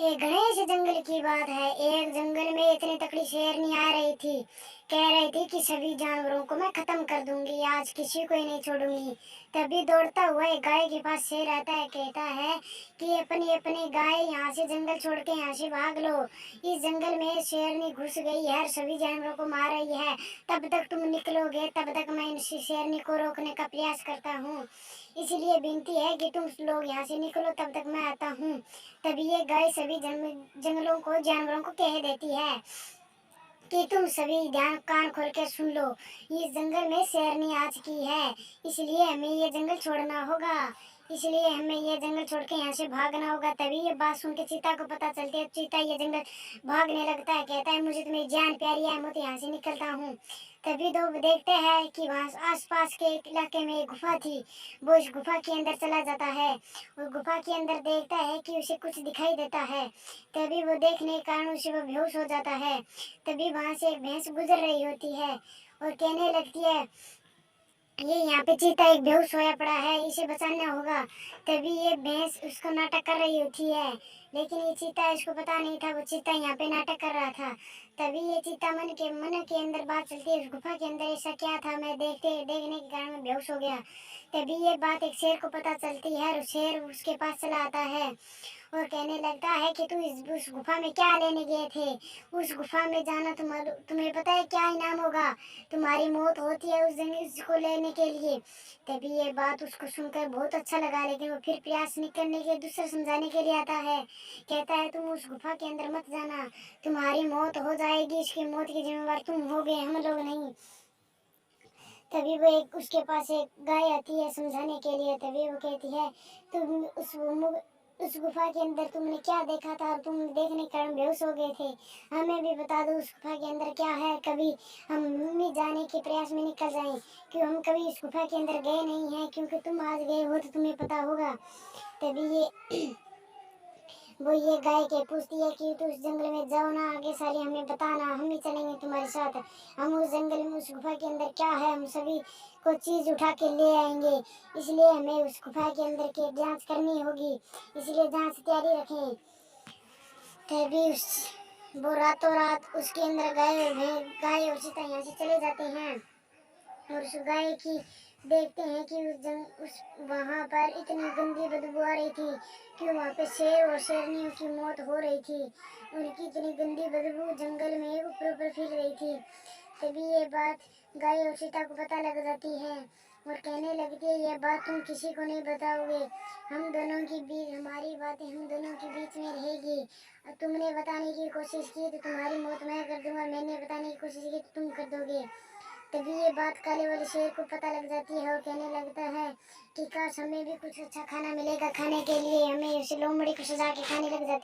ये गणेश जंगल की बात है। एक जंगल में इतनी तकड़ी शेरनी आ रही थी। कह रही थी कि सभी जानवरों को मैं खत्म कर दूंगी, आज किसी को ही नहीं छोड़ूंगी। तभी दौड़ता हुआ एक गाय के पास शेर आता है, कहता है कि अपनी अपनी गाय यहाँ से जंगल छोड़ के यहाँ से भाग लो। इस जंगल में शेरनी घुस गई है, सभी जानवरों को मार रही है। तब तक तुम निकलोगे, तब तक मैं इस शेरनी को रोकने का प्रयास करता हूँ। इसलिए विनती है कि तुम लोग यहाँ से निकलो, तब तक मैं आता हूँ। तभी ये गाय सभी जंगलों को जानवरों को कह देती है कि तुम सभी ध्यान कान खोल के सुन लो। इस जंगल में शेरनी आ चुकी है, इसलिए हमें ये जंगल छोड़ना होगा। इसलिए हमें ये जंगल छोड़ के यहाँ से भागना होगा। तभी ये बात सुन के चीता को पता चलती है। चीता ये जंगल भागने लगता है, कहता है मुझे तुम्हें जान प्यारी है, मैं तो यहाँ से निकलता हूँ। तभी दो देखते हैं कि वहाँ आसपास के एक इलाके में एक गुफा थी। वो इस गुफा के अंदर चला जाता है और गुफा के अंदर देखता है कि उसे कुछ दिखाई देता है। तभी वो देखने के कारण उसे वो बेहोश हो जाता है। तभी वहां से एक भैंस गुजर रही होती है और कहने लगती है, ये यहाँ पे चीता एक बेहोश होया पड़ा है, इसे बचाना होगा। तभी ये भैंस उसको नाटक कर रही होती है, लेकिन ये चीता, इसको पता नहीं था वो चीता यहाँ पे नाटक कर रहा था। तभी ये चीता मन के अंदर बात चलती है, उस गुफा के अंदर ऐसा क्या था, मैं देखने के कारण मैं बेहोश हो गया। तभी ये बात एक शेर को पता चलती है और शेर उसके पास चला आता है और कहने लगता है कि तुम उस गुफा में क्या लेने गए थे। उस गुफा में जाना तुम्हें पता है क्या इनाम होगा। तुम्हारी मौत होती है उस जंगल को लेने के लिए। तभी ये बात उसको सुनकर बहुत अच्छा लगा, लेकिन वो फिर प्रयास नहीं करने के दूसरे समझाने के लिए आता है। कहता है तुम उस गुफा के अंदर मत जाना, तुम्हारी मौत हो जाएगी, इसकी मौत की जिम्मेवार तुम होगे, हम लोग नहीं। तभी वो एक उसके पास एक गाय आती है समझाने के लिए। तभी वो कहती है तुम उस गुफा के अंदर तुमने क्या देखा था और तुम देखने के कारण बेहोश हो गए थे, हमें भी बता दो उस गुफा के अंदर क्या है, कभी हम भी जाने के प्रयास में निकल जाएं। क्यों हम कभी इस गुफा के अंदर गए नहीं हैं, क्योंकि तुम आज गए हो तो तुम्हें पता होगा। तभी ये वो ये गाय के पूछती है कि तू उस जंगल में जाओ ना, आगे सारी हमें बताना, हम भी चलेंगे तुम्हारे साथ। हम उस जंगल में उस गुफा के अंदर क्या है हम सभी को चीज उठा के ले आएंगे। इसलिए हमें उस गुफा के अंदर की जांच करनी होगी, इसलिए जांच तैयारी रखें। तभी उस वो रातों रात उसके अंदर गाय और चीता यहाँ से चले जाते हैं और उस गाय की देखते हैं कि उस वहाँ पर इतनी गंदी बदबू आ रही थी कि वहाँ पे शेर और शेरनियों की मौत हो रही थी। उनकी इतनी गंदी बदबू जंगल में ऊपर ऊपर फैल रही थी। तभी ये बात गाय और सीता को पता लग जाती है और कहने लगती है, ये बात तुम किसी को नहीं बताओगे, हम दोनों के बीच, हमारी बातें हम दोनों के बीच में रहेगी। और तुमने बताने की कोशिश की तो तुम्हारी मौत मैं कर दूंगा, मैंने बताने की कोशिश की तो तुम कर दोगे। तभी ये बात काले वाले शेर को पता लग जाती है और कहने लगता है कि काश हमें भी कुछ अच्छा खाना मिलेगा खाने के लिए, हमें उसे लोमड़ी को सजा के खाने लग जाता है।